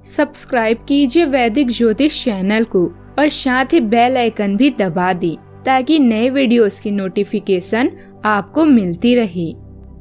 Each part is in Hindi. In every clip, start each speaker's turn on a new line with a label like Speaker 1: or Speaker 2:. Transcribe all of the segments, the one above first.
Speaker 1: सब्सक्राइब कीजिए वैदिक ज्योतिष चैनल को और साथ ही बेल आइकन भी दबा दी ताकि नए वीडियोस की नोटिफिकेशन आपको मिलती रहे।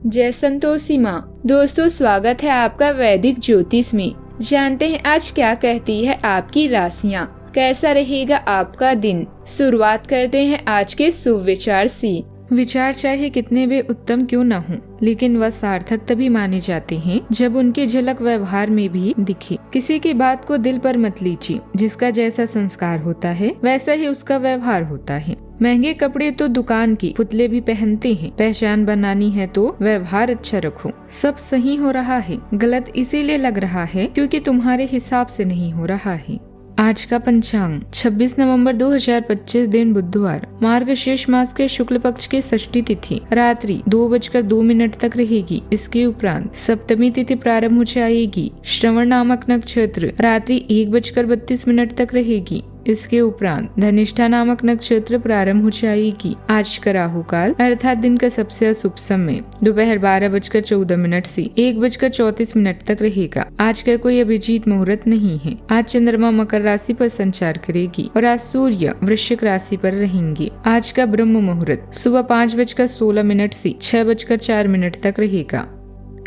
Speaker 1: जय संतोषी माँ। दोस्तों, स्वागत है आपका वैदिक ज्योतिष में। जानते हैं आज क्या कहती है आपकी राशियाँ, कैसा रहेगा आपका दिन। शुरुआत करते हैं आज के शुभ विचार से। विचार चाहे कितने भी उत्तम क्यों न हों, लेकिन वह सार्थक तभी माने जाते हैं जब उनकी झलक व्यवहार में भी दिखे। किसी की बात को दिल पर मत लीजिए। जिसका जैसा संस्कार होता है वैसा ही उसका व्यवहार होता है। महंगे कपड़े तो दुकान की पुतले भी पहनते हैं। पहचान बनानी है तो व्यवहार अच्छा रखो। सब सही हो रहा है, गलत इसीलिए लग रहा है क्योंकि तुम्हारे हिसाब से नहीं हो रहा है। आज का पंचांग 26 नवंबर 2025 दिन बुधवार, मार्गशीर्ष मास के शुक्ल पक्ष की षष्ठी तिथि रात्रि 2:02 तक रहेगी। इसके उपरांत सप्तमी तिथि प्रारंभ हो जाएगी। श्रवण नामक नक्षत्र रात्रि 1:32 तक रहेगी। इसके उपरांत धनिष्ठा नामक नक्षत्र प्रारंभ हो जाएगी। आज का राहु काल अर्थात दिन का सबसे अशुभ समय दोपहर 12:14 से 1:34 तक रहेगा। आज का कोई अभिजीत मुहूर्त नहीं है। आज चंद्रमा मकर राशि पर संचार करेगी और आज सूर्य वृश्चिक राशि पर रहेंगे। आज का ब्रह्म मुहूर्त सुबह 5:16 से 6:04 तक रहेगा।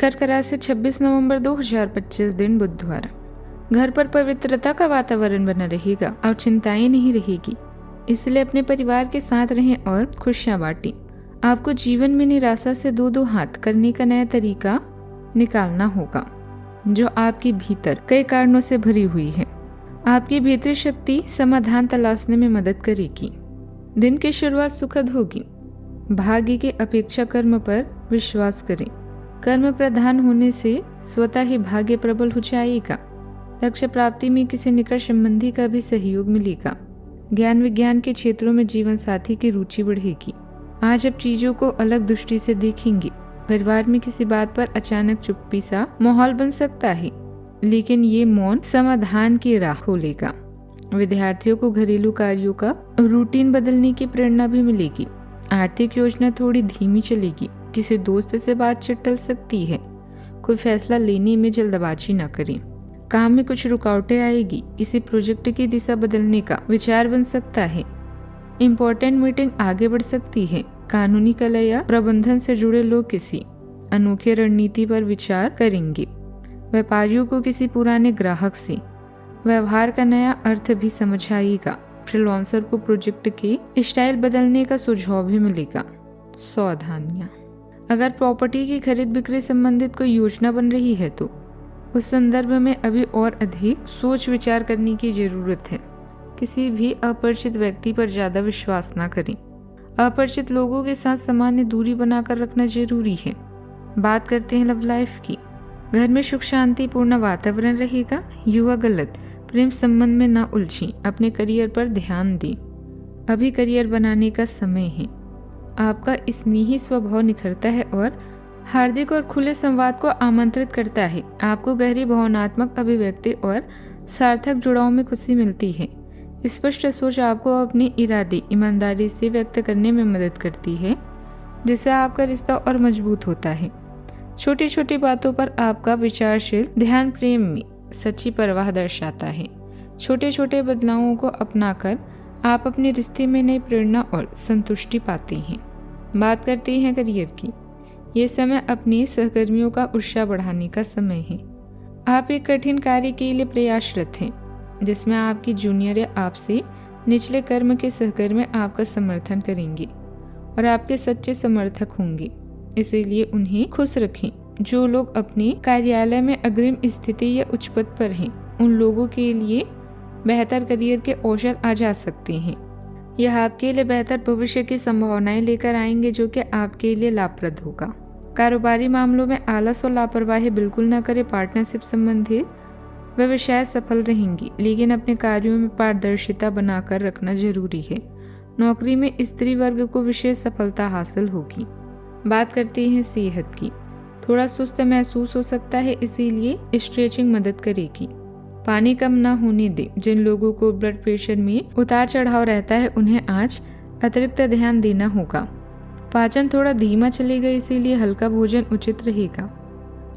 Speaker 1: कर्क राशि 26 नवंबर 2025 दिन बुधवार, घर पर पवित्रता का वातावरण बना रहेगा और चिंताएं नहीं रहेगी। इसलिए अपने परिवार के साथ रहें और खुशियां बांटें। आपको जीवन में निराशा से दो हाथ करने का नया तरीका निकालना होगा जो आपके भीतर कई कारणों से भरी हुई है। आपकी भीतरी शक्ति समाधान तलाशने में मदद करेगी। दिन की शुरुआत सुखद होगी। भाग्य की अपेक्षा कर्म पर विश्वास करें। कर्म प्रधान होने से स्वतः ही भाग्य प्रबल हो जाएगा। लक्ष्य प्राप्ति में किसी निकट संबंधी का भी सहयोग मिलेगा। ज्ञान विज्ञान के क्षेत्रों में जीवन साथी की रुचि बढ़ेगी। आज आप चीजों को अलग दृष्टि से देखेंगे। परिवार में किसी बात पर अचानक चुप्पी सा माहौल बन सकता है, लेकिन ये मौन समाधान की राह खोलेगा। विद्यार्थियों को घरेलू कार्यों का रूटीन बदलने की प्रेरणा भी मिलेगी। आर्थिक योजना थोड़ी धीमी चलेगी। किसी दोस्त से बातचीत टल सकती है। कोई फैसला लेने में जल्दबाजी न करें। काम में कुछ रुकावटें आएगी। किसी प्रोजेक्ट की दिशा बदलने का विचार बन सकता है। इम्पोर्टेंट मीटिंग आगे बढ़ सकती है। कानूनी कला या प्रबंधन से जुड़े लोग किसी अनोखी रणनीति पर विचार करेंगे। व्यापारियों को किसी पुराने ग्राहक से व्यवहार का नया अर्थ भी समझ आएगा। फ्रीलांसर को प्रोजेक्ट के स्टाइल बदलने का सुझाव भी मिलेगा। सावधानियां, अगर प्रॉपर्टी की खरीद बिक्री संबंधित कोई योजना बन रही है तो उस संदर्भ में अभी और अधिक सोच विचार करने की जरूरत है। किसी भी अपरिचित व्यक्ति पर ज्यादा विश्वास न करें। अपरिचित लोगों के साथ सामान्य दूरी बनाकर रखना जरूरी है। बात करते हैं लव लाइफ की। घर में सुख शांतिपूर्ण वातावरण रहेगा। युवा गलत प्रेम संबंध में न उलझें। अपने करियर पर ध्यान दें। अभी करियर बनाने का समय है। आपका स्नेही स्वभाव निखरता है और हार्दिक और खुले संवाद को आमंत्रित करता है। आपको गहरी भावनात्मक अभिव्यक्ति और सार्थक जुड़ाव में खुशी मिलती है। स्पष्ट सोच आपको अपने इरादे ईमानदारी से व्यक्त करने में मदद करती है, जिससे आपका रिश्ता और मजबूत होता है। छोटी छोटी बातों पर आपका विचारशील ध्यान प्रेम में सच्ची परवाह दर्शाता है। छोटे छोटे बदलावों को अपनाकर आप अपने रिश्ते में नई प्रेरणा और संतुष्टि पाते हैं। बात करते हैं करियर की। ये समय अपने सहकर्मियों का उत्साह बढ़ाने का समय है। आप एक कठिन कार्य के लिए प्रयासरत हैं, जिसमें आपकी जूनियर या आपसे निचले कर्म के सहकर्मी आपका समर्थन करेंगे और आपके सच्चे समर्थक होंगे। इसीलिए उन्हें खुश रखें। जो लोग अपने कार्यालय में अग्रिम स्थिति या उच्च पद पर हैं, उन लोगों के लिए बेहतर करियर के अवसर आ जा सकते हैं। यह आपके लिए बेहतर भविष्य की संभावनाएं लेकर आएंगे, जो कि आपके लिए लाभप्रद होगा। कारोबारी मामलों में आलस और लापरवाही बिल्कुल न करें। पार्टनरशिप संबंधित व्यवसाय सफल रहेंगी, लेकिन अपने कार्यों में पारदर्शिता बनाकर रखना जरूरी है। नौकरी में स्त्री वर्ग को विशेष सफलता हासिल होगी। बात करते हैं सेहत की। थोड़ा सुस्त महसूस हो सकता है, इसीलिए स्ट्रेचिंग मदद करेगी। पानी कम न होने दे। जिन लोगों को ब्लड प्रेशर में उतार चढ़ाव रहता है, उन्हें आज अतिरिक्त ध्यान देना होगा। पाचन थोड़ा धीमा चलेगा, इसीलिए हल्का भोजन उचित रहेगा।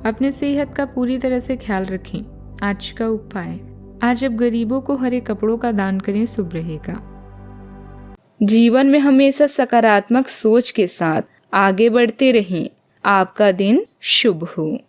Speaker 1: अपने सेहत का पूरी तरह से ख्याल रखें। आज का उपाय, आज अब गरीबों को हरे कपड़ों का दान करें, शुभ रहेगा। जीवन में हमेशा सकारात्मक सोच के साथ आगे बढ़ते रहें। आपका दिन शुभ हो।